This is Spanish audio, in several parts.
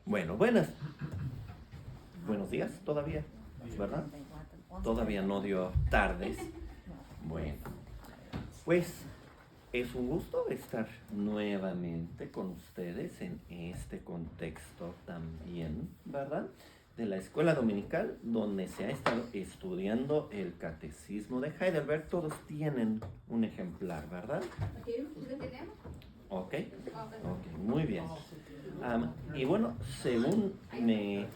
Bueno, buenos días todavía, ¿verdad? Todavía no dio tardes. Bueno, pues es un gusto estar nuevamente con ustedes en este contexto también, ¿verdad? De la escuela dominical, donde se ha estado estudiando el catecismo de Heidelberg. Todos tienen un ejemplar, ¿verdad? Ok, muy bien. Y bueno, según me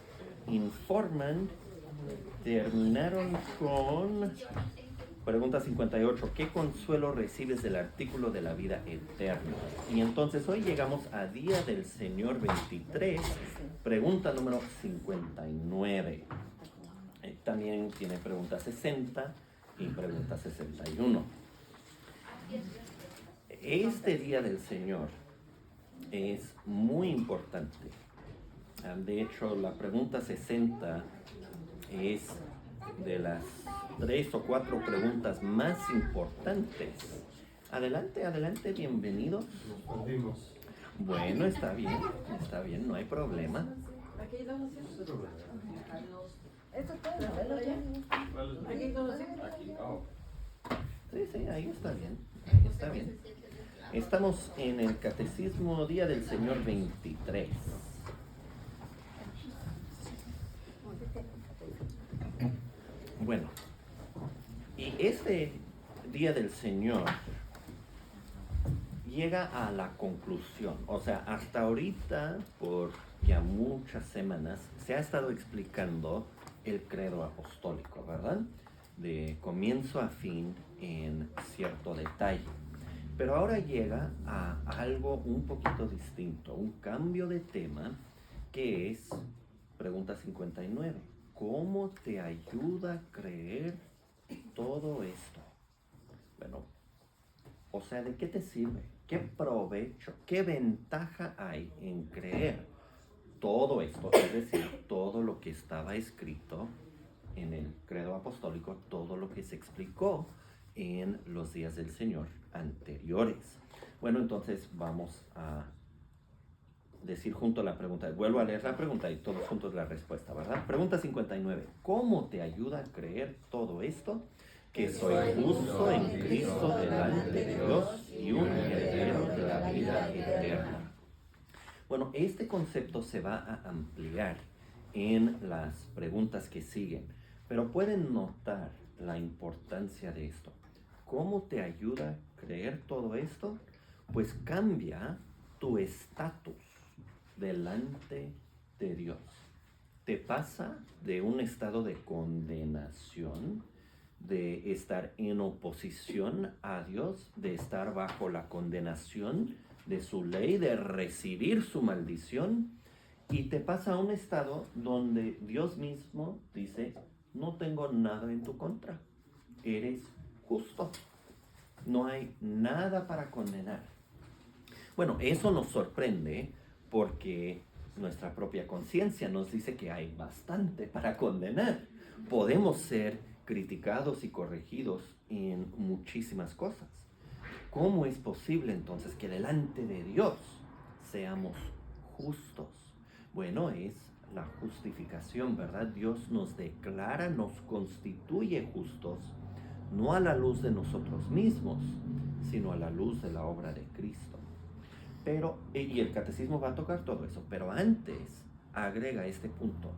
informan, terminaron con pregunta 58. ¿Qué consuelo recibes del artículo de la vida eterna? Y entonces hoy llegamos a Día del Señor 23, pregunta número 59. También tiene pregunta 60 y pregunta 61. Este Día del Señor es muy importante. De hecho, la pregunta 60 es de las 3 o 4 preguntas más importantes. Adelante, bienvenidos. Bueno, está bien, no hay problema. Sí, ahí está bien. Estamos en el Catecismo Día del Señor 23. Bueno, y este Día del Señor llega a la conclusión. O sea, hasta ahorita, por ya muchas semanas, se ha estado explicando el credo apostólico, ¿verdad? De comienzo a fin en cierto detalle. Pero ahora llega a algo un poquito distinto, un cambio de tema, que es pregunta 59. ¿Cómo te ayuda a creer todo esto? Bueno, o sea, ¿de qué te sirve? ¿Qué provecho? ¿Qué ventaja hay en creer todo esto? Es decir, todo lo que estaba escrito en el credo apostólico, todo lo que se explicó en los días del Señor anteriores. Bueno, entonces vamos a decir junto la pregunta. Vuelvo a leer la pregunta y todos juntos la respuesta, ¿verdad? Pregunta 59. ¿Cómo te ayuda a creer todo esto? Que soy justo en Cristo delante de Dios y un heredero de la vida eterna. Bueno, este concepto se va a ampliar en las preguntas que siguen, pero pueden notar la importancia de esto. ¿Cómo te ayuda a creer todo esto? Pues cambia tu estatus delante de Dios. Te pasa de un estado de condenación, de estar en oposición a Dios, de estar bajo la condenación de su ley, de recibir su maldición, y te pasa a un estado donde Dios mismo dice: no tengo nada en tu contra, eres justo, no hay nada para condenar. Bueno, eso nos sorprende porque nuestra propia conciencia nos dice que hay bastante para condenar. Podemos ser criticados y corregidos en muchísimas cosas. ¿Cómo es posible entonces que delante de Dios seamos justos? Bueno, es la justificación, ¿verdad? Dios nos declara, nos constituye justos, no a la luz de nosotros mismos, sino a la luz de la obra de Cristo. Pero, y el catecismo va a tocar todo eso, pero antes agrega este punto,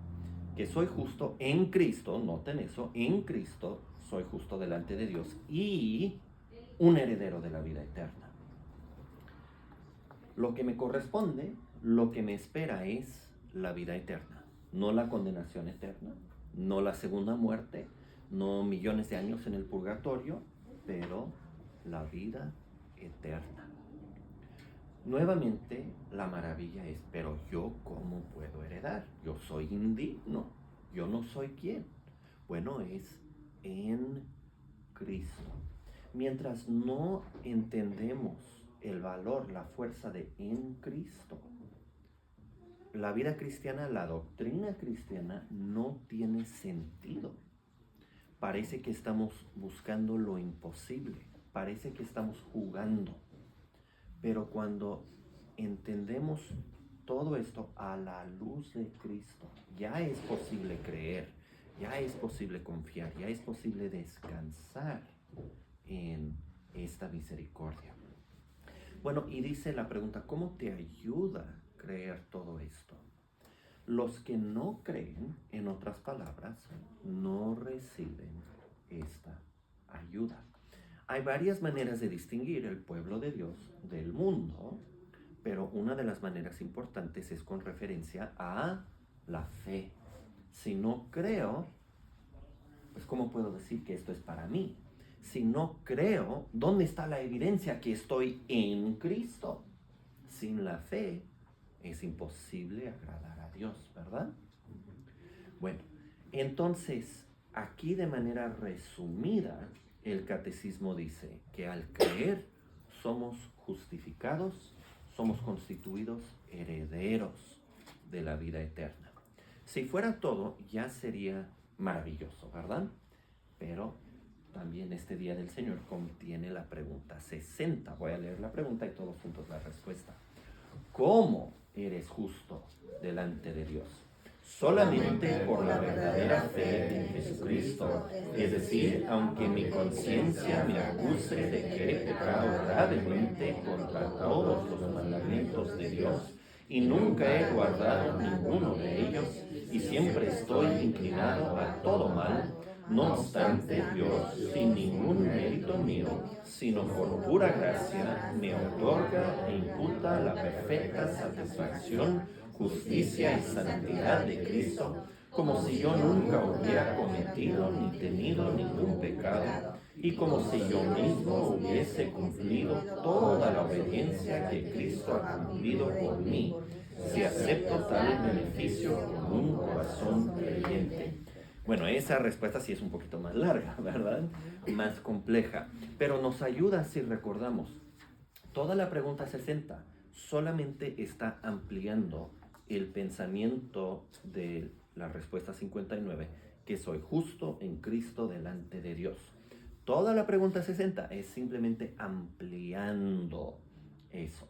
que soy justo en Cristo, noten eso, en Cristo soy justo delante de Dios y un heredero de la vida eterna. Lo que me corresponde, lo que me espera es la vida eterna, no la condenación eterna, no la segunda muerte, no millones de años en el purgatorio, pero la vida eterna. Nuevamente, la maravilla es: pero yo, ¿cómo puedo heredar? Yo soy indigno, yo no soy quien. Bueno, es en Cristo. Mientras no entendemos el valor, la fuerza de en Cristo, la vida cristiana, la doctrina cristiana no tiene sentido. Parece que estamos buscando lo imposible, parece que estamos jugando. Pero cuando entendemos todo esto a la luz de Cristo. Ya es posible creer, ya es posible confiar, ya es posible descansar en esta misericordia. Bueno, y dice la pregunta, ¿cómo te ayuda a creer todo esto? Los que no creen, en otras palabras, no reciben esta ayuda. Hay varias maneras de distinguir el pueblo de Dios del mundo, pero una de las maneras importantes es con referencia a la fe. Si no creo, pues ¿cómo puedo decir que esto es para mí? Si no creo, ¿dónde está la evidencia que estoy en Cristo? Sin la fe es imposible agradar a Dios, ¿verdad? Bueno, entonces, aquí de manera resumida, el catecismo dice que al creer somos justificados, somos constituidos herederos de la vida eterna. Si fuera todo, ya sería maravilloso, ¿verdad? Pero también este día del Señor contiene la pregunta 60. Voy a leer la pregunta y todos juntos la respuesta. ¿Cómo eres justo delante de Dios? Solamente por la verdadera fe en Jesucristo. Es decir, aunque mi conciencia me acuse de que he pecado gravemente contra todos los mandamientos de Dios y nunca he guardado ninguno de ellos y siempre estoy inclinado a todo mal, no obstante, Dios, sin ningún mérito mío, sino por pura gracia, me otorga e imputa la perfecta satisfacción, justicia y santidad de Cristo, como si yo nunca hubiera cometido ni tenido ningún pecado, y como si yo mismo hubiese cumplido toda la obediencia que Cristo ha cumplido por mí, si acepto tal beneficio con un corazón creyente. Bueno, esa respuesta sí es un poquito más larga, ¿verdad? Más compleja, pero nos ayuda si recordamos. Toda la pregunta 60 solamente está ampliando el pensamiento de la respuesta 59, que soy justo en Cristo delante de Dios. Toda la pregunta 60 es simplemente ampliando eso.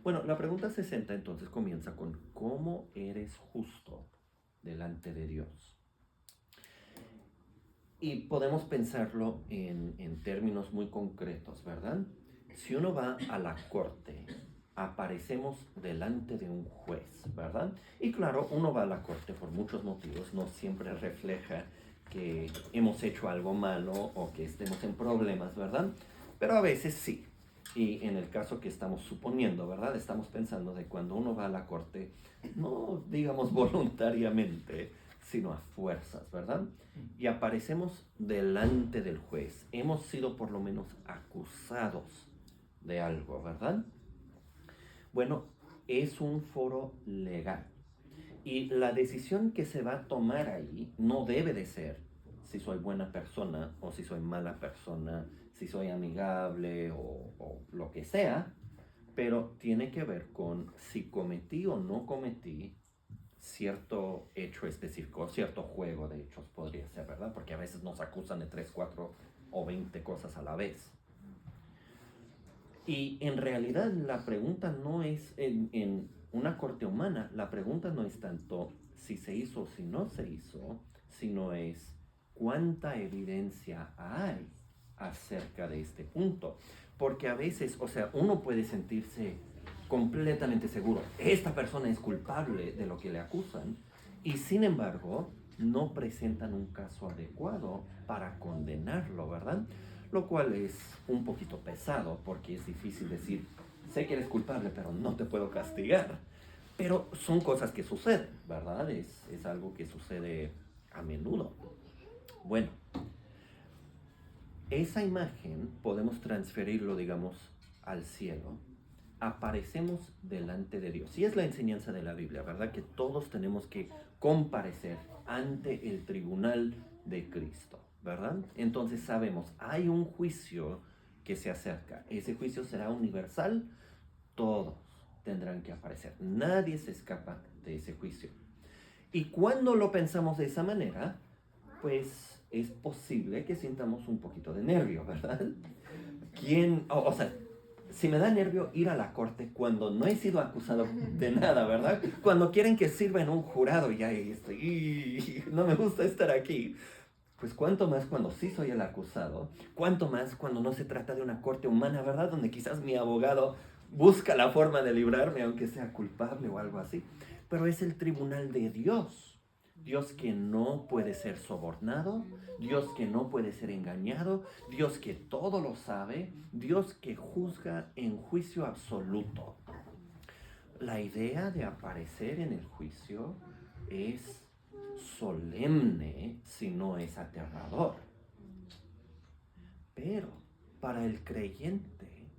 Bueno, la pregunta 60 entonces comienza con ¿cómo eres justo delante de Dios? Y podemos pensarlo en términos muy concretos, ¿verdad? Si uno va a la corte, aparecemos delante de un juez, ¿verdad? Y claro, uno va a la corte por muchos motivos, no siempre refleja que hemos hecho algo malo o que estemos en problemas, ¿verdad? Pero a veces sí. Y en el caso que estamos suponiendo, ¿verdad? Estamos pensando de cuando uno va a la corte, no digamos voluntariamente, sino a fuerzas, ¿verdad? Y aparecemos delante del juez. Hemos sido por lo menos acusados de algo, ¿verdad? Bueno, es un foro legal. Y la decisión que se va a tomar ahí no debe de ser si soy buena persona o si soy mala persona, si soy amigable o lo que sea, pero tiene que ver con si cometí o no cometí cierto hecho específico, cierto juego de hechos podría ser, ¿verdad? Porque a veces nos acusan de 3, 4 o 20 cosas a la vez. Y en realidad la pregunta no es, en una corte humana, la pregunta no es tanto si se hizo o si no se hizo, sino es cuánta evidencia hay acerca de este punto. Porque a veces, o sea, uno puede sentirse completamente seguro, esta persona es culpable de lo que le acusan, y sin embargo, no presentan un caso adecuado para condenarlo, ¿verdad? Lo cual es un poquito pesado porque es difícil decir, sé que eres culpable, pero no te puedo castigar. Pero son cosas que suceden, ¿verdad? Es algo que sucede a menudo. Bueno, esa imagen podemos transferirlo, digamos, al cielo. Aparecemos delante de Dios. Y es la enseñanza de la Biblia, ¿verdad? Que todos tenemos que comparecer ante el tribunal de Cristo, ¿verdad? Entonces sabemos, hay un juicio que se acerca. Ese juicio será universal. Todos tendrán que aparecer. Nadie se escapa de ese juicio. Y cuando lo pensamos de esa manera, pues es posible que sintamos un poquito de nervio, ¿verdad? ¿Quién, o sea, si me da nervio ir a la corte cuando no he sido acusado de nada, ¿verdad? Cuando quieren que sirva en un jurado y ahí estoy, no me gusta estar aquí. Pues cuánto más cuando sí soy el acusado, cuánto más cuando no se trata de una corte humana, ¿verdad? Donde quizás mi abogado busca la forma de librarme aunque sea culpable o algo así. Pero es el tribunal de Dios. Dios que no puede ser sobornado, Dios que no puede ser engañado, Dios que todo lo sabe, Dios que juzga en juicio absoluto. La idea de aparecer en el juicio es solemne si no es aterrador. Pero para el creyente,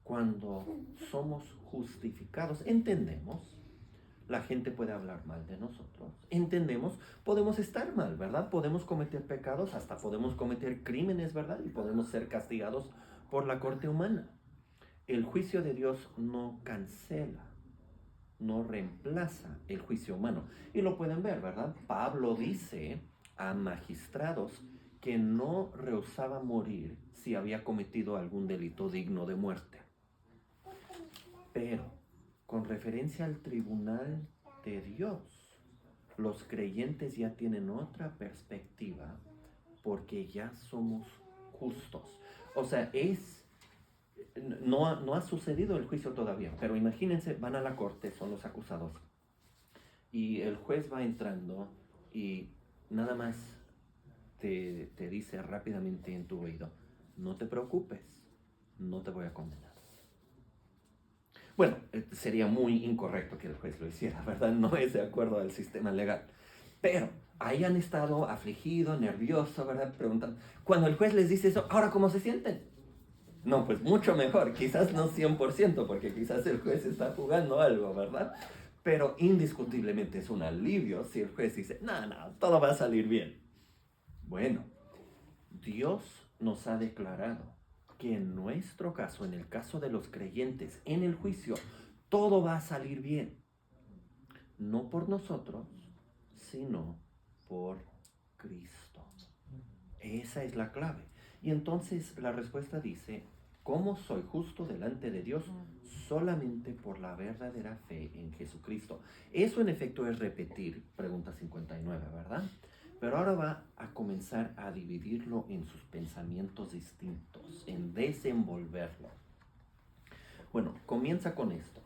cuando somos justificados, entendemos, la gente puede hablar mal de nosotros. Entendemos, podemos estar mal, ¿verdad? Podemos cometer pecados, hasta podemos cometer crímenes, ¿verdad? Y podemos ser castigados por la corte humana. El juicio de Dios no cancela, no reemplaza el juicio humano. Y lo pueden ver, ¿verdad? Pablo dice a magistrados que no rehusaba morir si había cometido algún delito digno de muerte. Pero con referencia al tribunal de Dios, los creyentes ya tienen otra perspectiva porque ya somos justos. O sea, no ha sucedido el juicio todavía, pero imagínense, van a la corte, son los acusados, y el juez va entrando y nada más te dice rápidamente en tu oído, no te preocupes, no te voy a condenar. Bueno, sería muy incorrecto que el juez lo hiciera, ¿verdad? No es de acuerdo al sistema legal. Pero ahí han estado afligidos, nerviosos, ¿verdad? Preguntando. Cuando el juez les dice eso, ¿ahora cómo se sienten? No, pues mucho mejor. Quizás no 100%, porque quizás el juez está jugando algo, ¿verdad? Pero indiscutiblemente es un alivio si el juez dice, no, todo va a salir bien. Bueno, Dios nos ha declarado que en nuestro caso, en el caso de los creyentes, en el juicio, todo va a salir bien. No por nosotros, sino por Cristo. Esa es la clave. Y entonces la respuesta dice, ¿cómo soy justo delante de Dios? Solamente por la verdadera fe en Jesucristo. Eso en efecto es repetir, pregunta 59, ¿verdad? Pero ahora va a comenzar a dividirlo en sus pensamientos distintos, en desenvolverlo. Bueno, comienza con esto.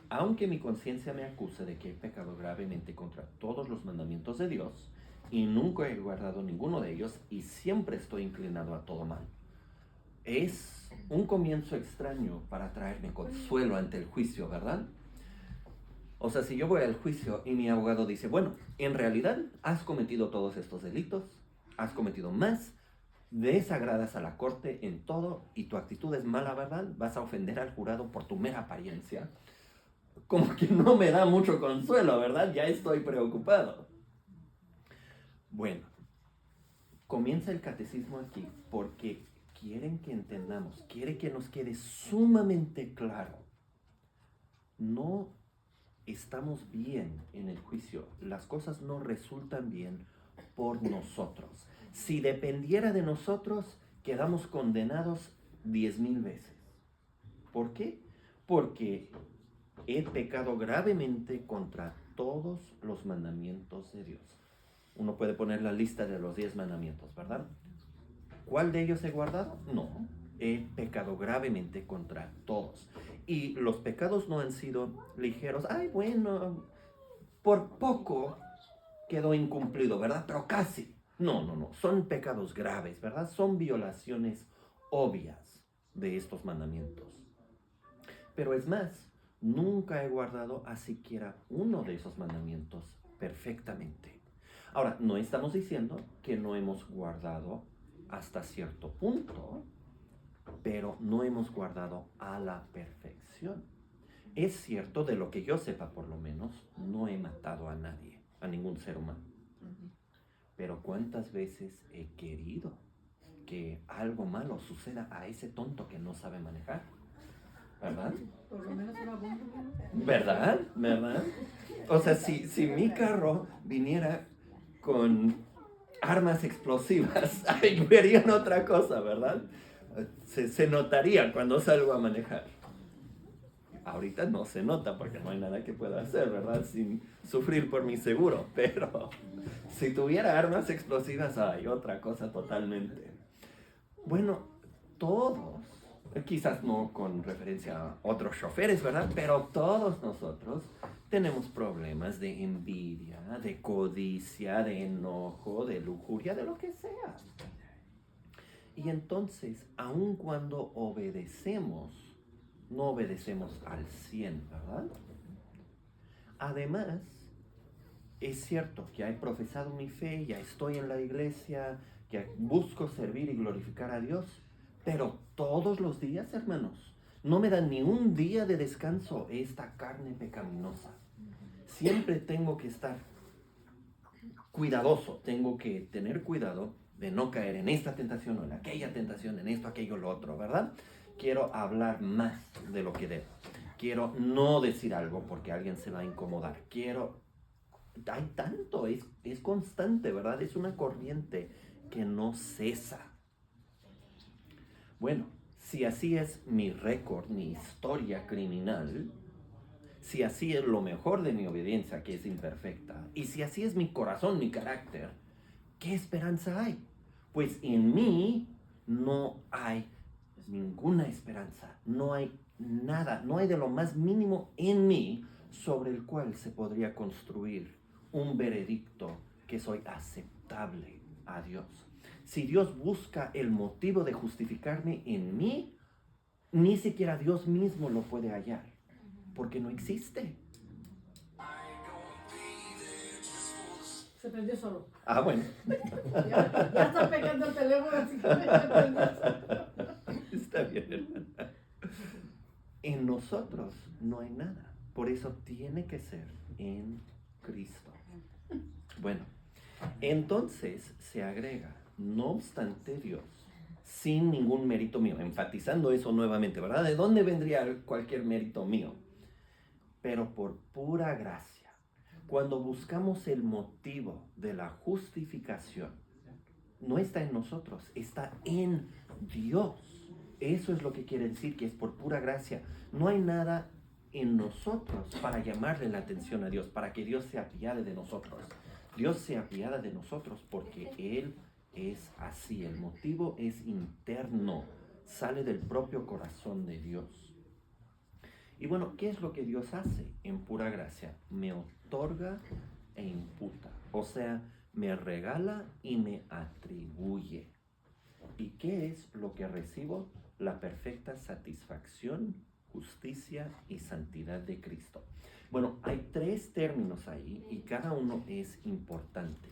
Aunque mi conciencia me acuse de que he pecado gravemente contra todos los mandamientos de Dios, y nunca he guardado ninguno de ellos, y siempre estoy inclinado a todo mal. Es un comienzo extraño para traerme consuelo ante el juicio, ¿verdad? O sea, si yo voy al juicio y mi abogado dice, bueno, en realidad has cometido todos estos delitos, has cometido más, desagradas a la corte en todo y tu actitud es mala, ¿verdad? Vas a ofender al jurado por tu mera apariencia. Como que no me da mucho consuelo, ¿verdad? Ya estoy preocupado. Bueno, comienza el catecismo aquí porque quieren que entendamos, quiere que nos quede sumamente claro. No estamos bien en el juicio, las cosas no resultan bien por nosotros. Si dependiera de nosotros, quedamos condenados 10,000 veces. ¿Por qué? Porque he pecado gravemente contra todos los mandamientos de Dios. Uno puede poner la lista de los 10 mandamientos, ¿verdad? ¿Cuál de ellos he guardado? No, he pecado gravemente contra todos. Y los pecados no han sido ligeros. Ay, bueno, por poco quedó incumplido, ¿verdad? Pero casi. No. Son pecados graves, ¿verdad? Son violaciones obvias de estos mandamientos. Pero es más, nunca he guardado a siquiera uno de esos mandamientos perfectamente. Ahora, no estamos diciendo que no hemos guardado hasta cierto punto, pero no hemos guardado a la perfección. Es cierto, de lo que yo sepa por lo menos, no he matado a nadie, a ningún ser humano. Pero ¿cuántas veces he querido que algo malo suceda a ese tonto que no sabe manejar? ¿Verdad? Por lo menos una bomba. ¿Verdad? O sea, si mi carro viniera con armas explosivas, ahí verían otra cosa, ¿verdad? Se notaría cuando salgo a manejar. Ahorita no se nota porque no hay nada que pueda hacer, ¿verdad? Sin sufrir por mi seguro. Pero si tuviera armas explosivas, hay otra cosa totalmente. Bueno, todos, quizás no con referencia a otros choferes, ¿verdad? Pero todos nosotros tenemos problemas de envidia, de codicia, de enojo, de lujuria, de lo que sea. Y entonces, aun cuando obedecemos, no obedecemos al 100, ¿verdad? Además, es cierto que he profesado mi fe, ya estoy en la iglesia, que busco servir y glorificar a Dios, pero todos los días, hermanos, no me dan ni un día de descanso esta carne pecaminosa. Siempre tengo que estar cuidadoso, tengo que tener cuidado de no caer en esta tentación o en aquella tentación, en esto, aquello, lo otro, ¿verdad? Quiero hablar más de lo que debo. Quiero no decir algo porque alguien se va a incomodar. Hay tanto, es constante, ¿verdad? Es una corriente que no cesa. Bueno, si así es mi récord, mi historia criminal, si así es lo mejor de mi obediencia, que es imperfecta, y si así es mi corazón, mi carácter, ¿qué esperanza hay? Pues en mí no hay ninguna esperanza, no hay nada, no hay de lo más mínimo en mí sobre el cual se podría construir un veredicto que soy aceptable a Dios. Si Dios busca el motivo de justificarme en mí, ni siquiera Dios mismo lo puede hallar, porque no existe. Se prendió solo. Ah, bueno. Ya está pegando el teléfono, así que se prendió solo. Está bien, hermana. En nosotros no hay nada. Por eso tiene que ser en Cristo. Bueno, entonces se agrega, no obstante Dios, sin ningún mérito mío, enfatizando eso nuevamente, ¿verdad? ¿De dónde vendría cualquier mérito mío? Pero por pura gracia. Cuando buscamos el motivo de la justificación, no está en nosotros, está en Dios. Eso es lo que quiere decir que es por pura gracia. No hay nada en nosotros para llamarle la atención a Dios, para que Dios se apiade de nosotros. Dios se apiada de nosotros porque Él es así. El motivo es interno, sale del propio corazón de Dios. Y bueno, ¿qué es lo que Dios hace en pura gracia? Me otorga e imputa. O sea, me regala y me atribuye. ¿Y qué es lo que recibo? La perfecta satisfacción, justicia y santidad de Cristo. Bueno, hay 3 términos ahí y cada uno es importante.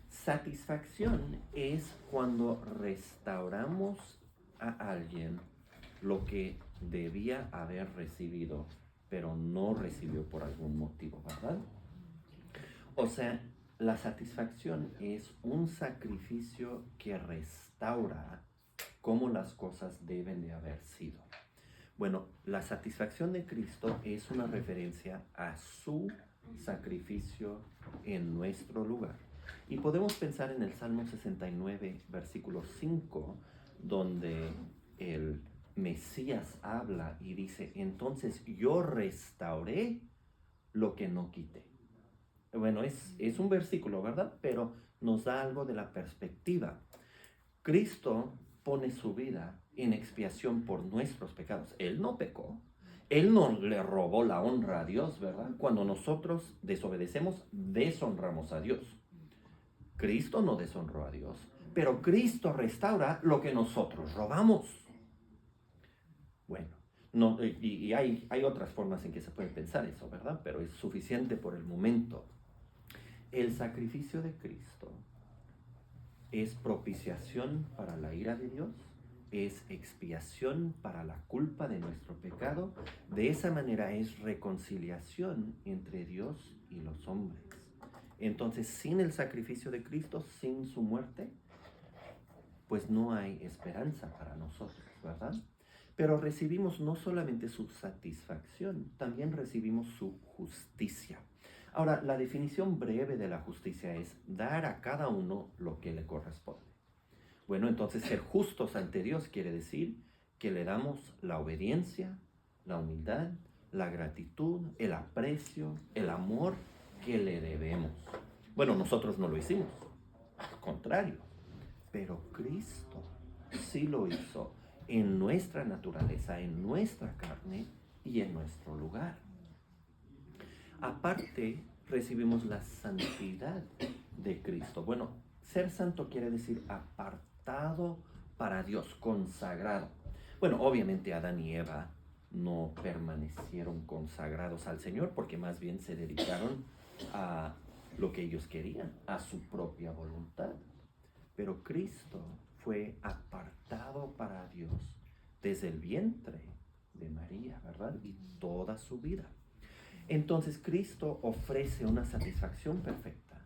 Satisfacción es cuando restauramos a alguien lo que debía haber recibido, pero no recibió por algún motivo, ¿verdad? O sea, la satisfacción es un sacrificio que restaura cómo las cosas deben de haber sido. Bueno, la satisfacción de Cristo es una referencia a su sacrificio en nuestro lugar. Y podemos pensar en el Salmo 69, versículo 5, donde el Mesías habla y dice, entonces yo restauré lo que no quité. Bueno, es un versículo, ¿verdad? Pero nos da algo de la perspectiva. Cristo pone su vida en expiación por nuestros pecados. Él no pecó. Él no le robó la honra a Dios, ¿verdad? Cuando nosotros desobedecemos, deshonramos a Dios. Cristo no deshonró a Dios, pero Cristo restaura lo que nosotros robamos. Bueno, no, y hay otras formas en que se puede pensar eso, ¿verdad? Pero es suficiente por el momento. El sacrificio de Cristo es propiciación para la ira de Dios, es expiación para la culpa de nuestro pecado. De esa manera es reconciliación entre Dios y los hombres. Entonces, sin el sacrificio de Cristo, sin su muerte, pues no hay esperanza para nosotros, ¿verdad? Pero recibimos no solamente su satisfacción, también recibimos su justicia. Ahora, la definición breve de la justicia es dar a cada uno lo que le corresponde. Bueno, entonces ser justos ante Dios quiere decir que le damos la obediencia, la humildad, la gratitud, el aprecio, el amor que le debemos. Bueno, nosotros no lo hicimos, al contrario, pero Cristo sí lo hizo en nuestra naturaleza, en nuestra carne y en nuestro lugar. Aparte, recibimos la santidad de Cristo. Bueno, ser santo quiere decir apartado para Dios, consagrado. Bueno, obviamente Adán y Eva no permanecieron consagrados al Señor porque más bien se dedicaron a lo que ellos querían, a su propia voluntad. Pero Cristo fue apartado para Dios desde el vientre de María, ¿verdad? Y toda su vida. Entonces Cristo ofrece una satisfacción perfecta.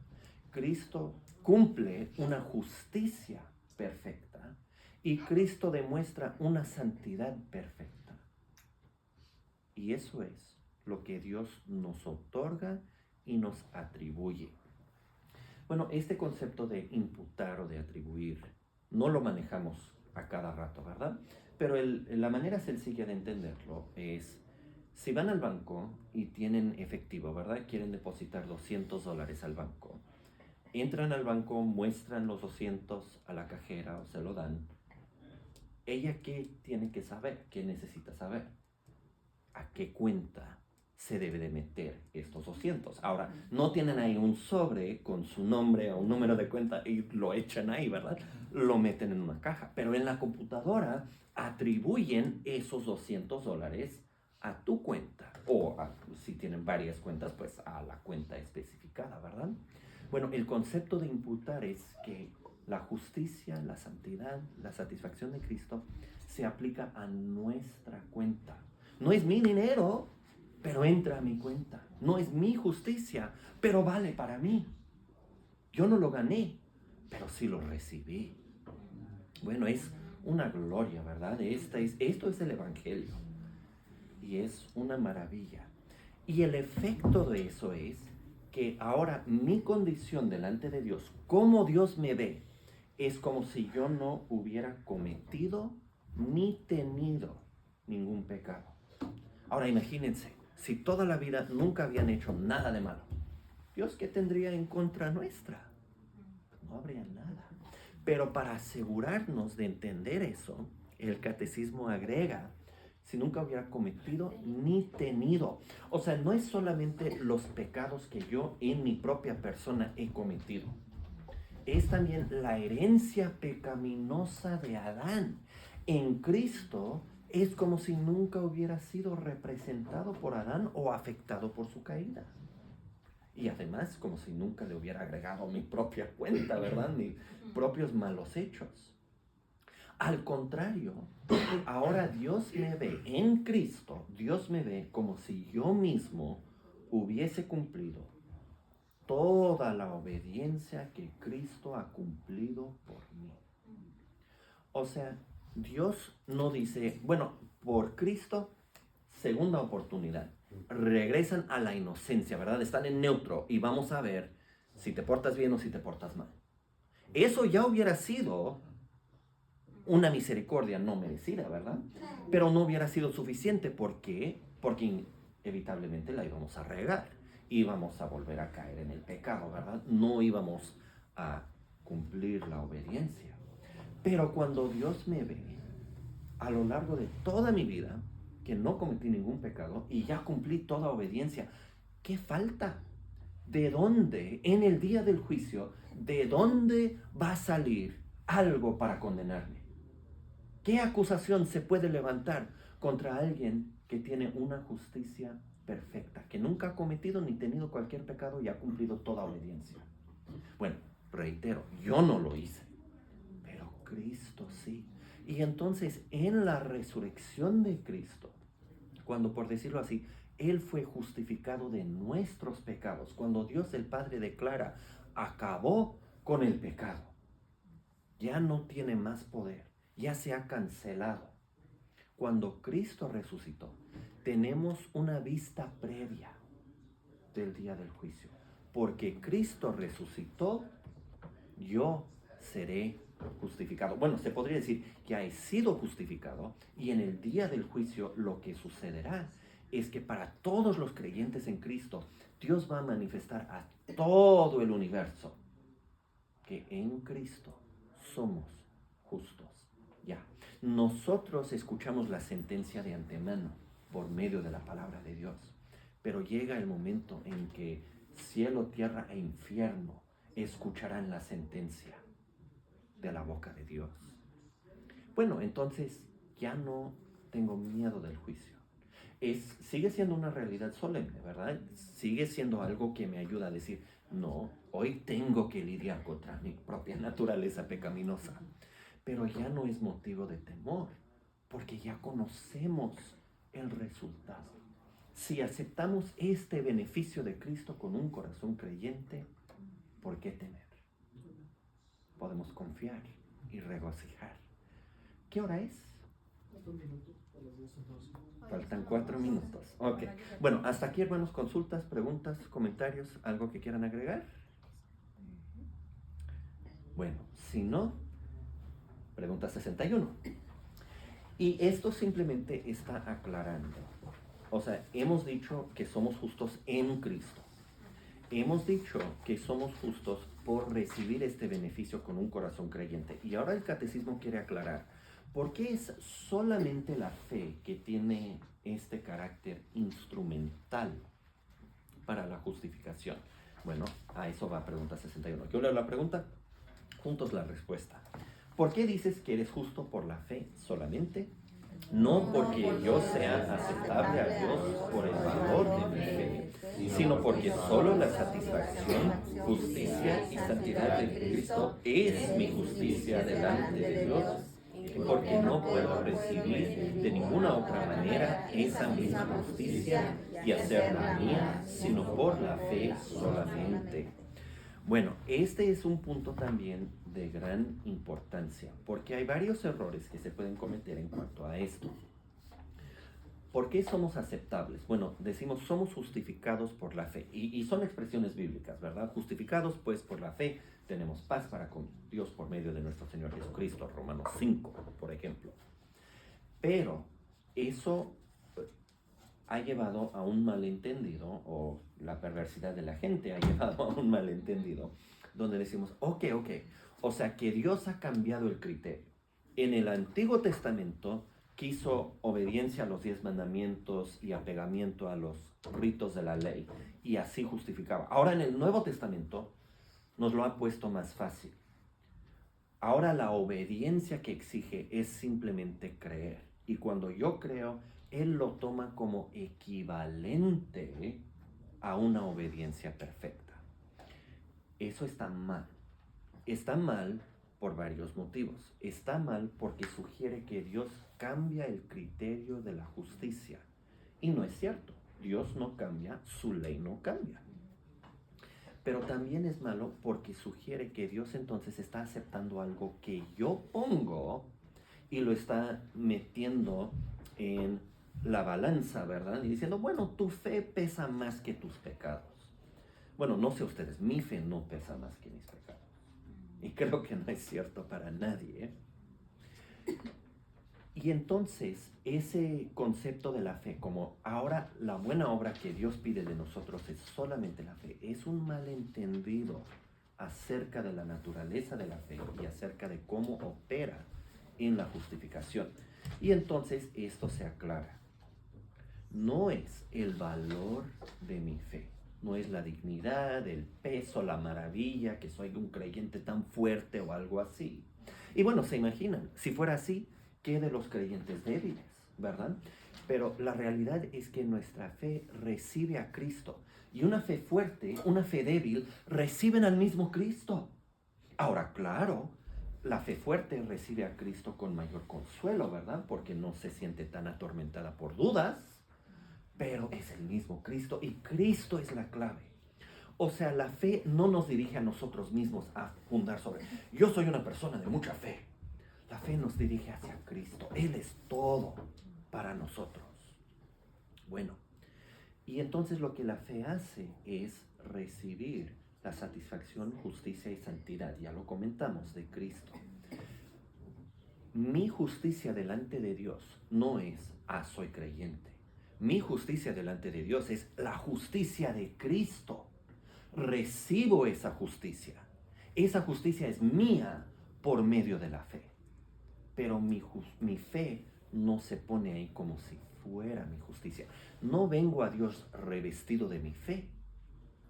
Cristo cumple una justicia perfecta y Cristo demuestra una santidad perfecta. Y eso es lo que Dios nos otorga y nos atribuye. Bueno, este concepto de imputar o de atribuir no lo manejamos a cada rato, ¿verdad? Pero la manera sencilla de entenderlo es, si van al banco y tienen efectivo, ¿verdad? Quieren depositar $200 al banco. Entran al banco, muestran los 200 a la cajera o se lo dan. ¿Ella qué tiene que saber? ¿Qué necesita saber? ¿A qué cuenta se debe de meter estos 200? Ahora, no tienen ahí un sobre con su nombre o un número de cuenta y lo echan ahí, ¿verdad? Lo meten en una caja. Pero en la computadora atribuyen esos $200 a tu cuenta. O si tienen varias cuentas, pues a la cuenta especificada, ¿verdad? Bueno, el concepto de imputar es que la justicia, la santidad, la satisfacción de Cristo se aplica a nuestra cuenta. No es mi dinero, pero entra a mi cuenta. No es mi justicia, pero vale para mí. Yo no lo gané, pero sí lo recibí. Bueno, es una gloria, ¿verdad? Esto es el Evangelio. Y es una maravilla. Y el efecto de eso es que ahora mi condición delante de Dios, como Dios me ve, es como si yo no hubiera cometido ni tenido ningún pecado. Ahora imagínense, si toda la vida nunca habían hecho nada de malo, ¿Dios qué tendría en contra nuestra? No habría nada. Pero para asegurarnos de entender eso, el catecismo agrega, si nunca hubiera cometido ni tenido. O sea, no es solamente los pecados que yo en mi propia persona he cometido. Es también la herencia pecaminosa de Adán. En Cristo es como si nunca hubiera sido representado por Adán o afectado por su caída. Y además, como si nunca le hubiera agregado mi propia cuenta, ¿verdad? Mis propios malos hechos. Al contrario, ahora Dios me ve en Cristo, Dios me ve como si yo mismo hubiese cumplido toda la obediencia que Cristo ha cumplido por mí. O sea, Dios no dice, bueno, por Cristo, segunda oportunidad. Regresan a la inocencia, ¿verdad? Están en neutro y vamos a ver si te portas bien o si te portas mal. Eso ya hubiera sido una misericordia no merecida, ¿verdad? Pero no hubiera sido suficiente. ¿Por qué? Porque inevitablemente la íbamos a regar. Íbamos a volver a caer en el pecado, ¿verdad? No íbamos a cumplir la obediencia. Pero cuando Dios me ve a lo largo de toda mi vida, que no cometí ningún pecado y ya cumplí toda obediencia, ¿qué falta? ¿De dónde, en el día del juicio, de dónde va a salir algo para condenarme? ¿Qué acusación se puede levantar contra alguien que tiene una justicia perfecta, que nunca ha cometido ni tenido cualquier pecado y ha cumplido toda obediencia? Bueno, reitero, yo no lo hice, pero Cristo sí. Y entonces en la resurrección de Cristo, cuando por decirlo así, Él fue justificado de nuestros pecados, cuando Dios el Padre declara, acabó con el pecado, ya no tiene más poder, ya se ha cancelado. Cuando Cristo resucitó, tenemos una vista previa del día del juicio. Porque Cristo resucitó, yo seré justificado. Bueno, se podría decir que he sido justificado y en el día del juicio lo que sucederá es que para todos los creyentes en Cristo, Dios va a manifestar a todo el universo que en Cristo somos justos. Ya, nosotros escuchamos la sentencia de antemano por medio de la palabra de Dios, pero llega el momento en que cielo, tierra e infierno escucharán la sentencia de la boca de Dios. Bueno, entonces ya no tengo miedo del juicio. Sigue siendo una realidad solemne, ¿verdad? Sigue siendo algo que me ayuda a decir, no, hoy tengo que lidiar contra mi propia naturaleza pecaminosa. Pero ya no es motivo de temor, porque ya conocemos el resultado. Si aceptamos este beneficio de Cristo con un corazón creyente, ¿por qué temer? Podemos confiar y regocijar. ¿Qué hora es? 4 minutos a las 12:12. Faltan 4 minutos. Ok. Bueno, hasta aquí, hermanos, consultas, preguntas, comentarios, algo que quieran agregar. Bueno, si no, pregunta 61. Y esto simplemente está aclarando. O sea, hemos dicho que somos justos en Cristo. Hemos dicho que somos justos por recibir este beneficio con un corazón creyente. Y ahora el catecismo quiere aclarar, ¿por qué es solamente la fe que tiene este carácter instrumental para la justificación? Bueno, a eso va pregunta 61. Yo leo la pregunta, juntos la respuesta. ¿Por qué dices que eres justo por la fe solamente? No porque yo sea aceptable a Dios por el valor de mi fe, sino porque solo la satisfacción, justicia y santidad de Cristo es mi justicia delante de Dios, y porque no puedo recibir de ninguna otra manera esa misma justicia y hacerla mía, sino por la fe solamente. Bueno, este es un punto también de gran importancia, porque hay varios errores que se pueden cometer en cuanto a esto. ¿Por qué somos aceptables? Bueno, decimos somos justificados por la fe, y son expresiones bíblicas, ¿verdad? Justificados pues por la fe, tenemos paz para con Dios por medio de nuestro Señor Jesucristo, Romanos 5, por ejemplo. Pero eso ha llevado a un malentendido, o la perversidad de la gente ha llevado a un malentendido, donde decimos, ok, o sea que Dios ha cambiado el criterio. En el Antiguo Testamento quiso obediencia a los 10 mandamientos y apegamiento a los ritos de la ley, y así justificaba. Ahora en el Nuevo Testamento nos lo ha puesto más fácil. Ahora la obediencia que exige es simplemente creer, y cuando yo creo, Él lo toma como equivalente a una obediencia perfecta. Eso está mal. Está mal por varios motivos. Está mal porque sugiere que Dios cambia el criterio de la justicia. Y no es cierto. Dios no cambia, su ley no cambia. Pero también es malo porque sugiere que Dios entonces está aceptando algo que yo pongo y lo está metiendo en la balanza, ¿verdad? Y diciendo, bueno, tu fe pesa más que tus pecados. Bueno, no sé ustedes, mi fe no pesa más que mis pecados. Y creo que no es cierto para nadie, ¿eh? Y entonces, ese concepto de la fe, como ahora la buena obra que Dios pide de nosotros es solamente la fe, es un malentendido acerca de la naturaleza de la fe y acerca de cómo opera en la justificación. Y entonces esto se aclara. No es el valor de mi fe, no es la dignidad, el peso, la maravilla, que soy un creyente tan fuerte o algo así. Y bueno, se imaginan, si fuera así, ¿qué de los creyentes débiles, verdad? Pero la realidad es que nuestra fe recibe a Cristo. Y una fe fuerte, una fe débil, reciben al mismo Cristo. Ahora, claro, la fe fuerte recibe a Cristo con mayor consuelo, ¿verdad? Porque no se siente tan atormentada por dudas, pero es el mismo Cristo y Cristo es la clave. O sea, la fe no nos dirige a nosotros mismos a fundar sobre, yo soy una persona de mucha fe. La fe nos dirige hacia Cristo. Él es todo para nosotros. Bueno, y entonces lo que la fe hace es recibir la satisfacción, justicia y santidad, ya lo comentamos, de Cristo. Mi justicia delante de Dios no es, soy creyente. Mi justicia delante de Dios es la justicia de Cristo. Recibo esa justicia. Esa justicia es mía por medio de la fe. Pero mi fe no se pone ahí como si fuera mi justicia. No vengo a Dios revestido de mi fe.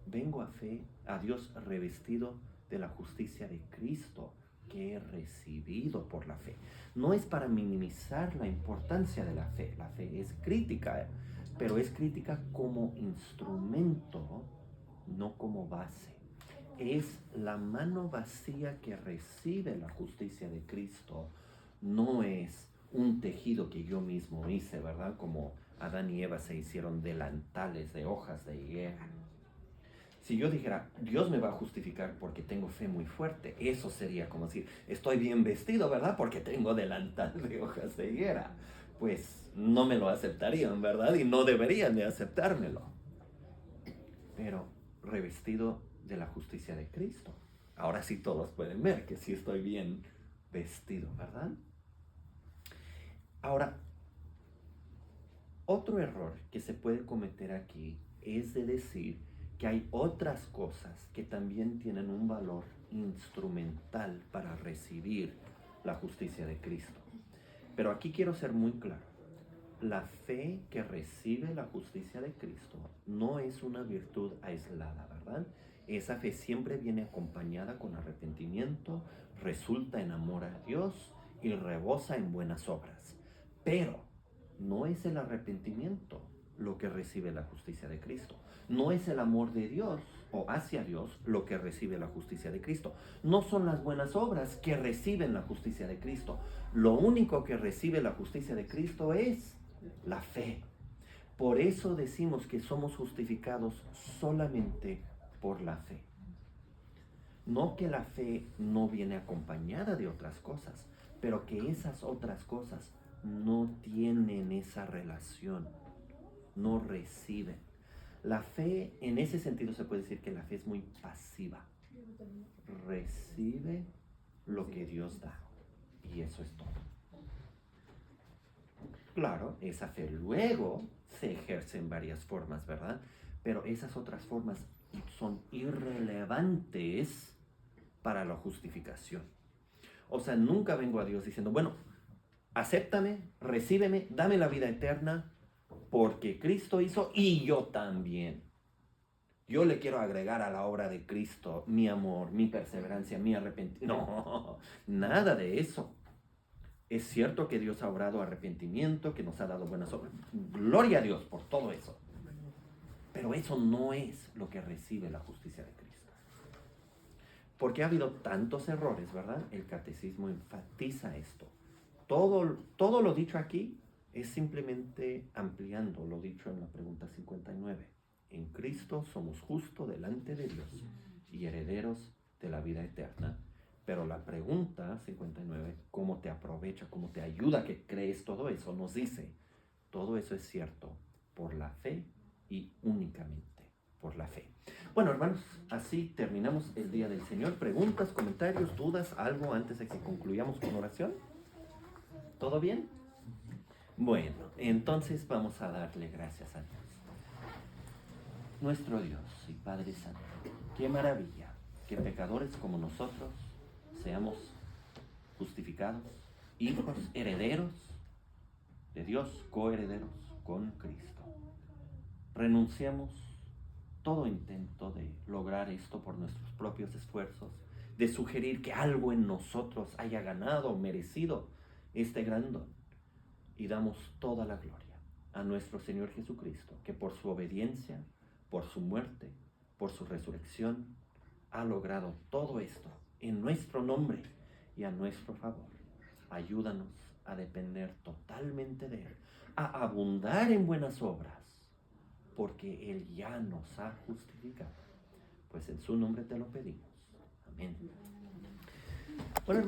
Vengo a Dios revestido de la justicia de Cristo que he recibido por la fe. No es para minimizar la importancia de la fe. La fe es crítica, pero es crítica como instrumento, no como base. Es la mano vacía que recibe la justicia de Cristo. No es un tejido que yo mismo hice, ¿verdad? Como Adán y Eva se hicieron delantales de hojas de higuera. Si yo dijera, Dios me va a justificar porque tengo fe muy fuerte, eso sería como decir, estoy bien vestido, ¿verdad? Porque tengo delantal de hojas de higuera. Pues no me lo aceptarían, ¿verdad? Y no deberían de aceptármelo. Pero revestido de la justicia de Cristo. Ahora sí todos pueden ver que sí estoy bien vestido, ¿verdad? Ahora, otro error que se puede cometer aquí es de decir que hay otras cosas que también tienen un valor instrumental para recibir la justicia de Cristo. Pero aquí quiero ser muy claro. La fe que recibe la justicia de Cristo no es una virtud aislada, ¿verdad? Esa fe siempre viene acompañada con arrepentimiento, resulta en amor a Dios y rebosa en buenas obras. Pero no es el arrepentimiento lo que recibe la justicia de Cristo. No es el amor de Dios o hacia Dios lo que recibe la justicia de Cristo. No son las buenas obras que reciben la justicia de Cristo. Lo único que recibe la justicia de Cristo es la fe. Por eso decimos que somos justificados solamente por la fe. No que la fe no viene acompañada de otras cosas, pero que esas otras cosas no tienen esa relación, no reciben. La fe, en ese sentido se puede decir que la fe es muy pasiva. Recibe lo que Dios da. Y eso es todo. Claro, esa fe luego se ejerce en varias formas, ¿verdad? Pero esas otras formas son irrelevantes para la justificación. O sea, nunca vengo a Dios diciendo, bueno, acéptame, recíbeme, dame la vida eterna, porque Cristo hizo y yo también. Yo le quiero agregar a la obra de Cristo mi amor, mi perseverancia, mi arrepentimiento. No, nada de eso. Es cierto que Dios ha obrado arrepentimiento, que nos ha dado buenas obras. Gloria a Dios por todo eso. Pero eso no es lo que recibe la justicia de Cristo. Porque ha habido tantos errores, ¿verdad? El catecismo enfatiza esto. Todo lo dicho aquí es simplemente ampliando lo dicho en la pregunta 59. En Cristo somos justos delante de Dios y herederos de la vida eterna. Pero la pregunta 59, ¿cómo te aprovecha, cómo te ayuda a que crees todo eso? Nos dice, todo eso es cierto por la fe y únicamente por la fe. Bueno, hermanos, así terminamos el Día del Señor. ¿Preguntas, comentarios, dudas, algo antes de que concluyamos con oración? ¿Todo bien? Bueno, entonces vamos a darle gracias a Dios. Nuestro Dios y Padre Santo, qué maravilla que pecadores como nosotros seamos justificados, hijos, herederos de Dios, coherederos con Cristo. Renunciamos todo intento de lograr esto por nuestros propios esfuerzos, de sugerir que algo en nosotros haya ganado o merecido este gran don, y damos toda la gloria a nuestro Señor Jesucristo, que por su obediencia, por su muerte, por su resurrección, ha logrado todo esto en nuestro nombre y a nuestro favor. Ayúdanos a depender totalmente de Él, a abundar en buenas obras, porque Él ya nos ha justificado. Pues en su nombre te lo pedimos. Amén. Bueno, hermanos.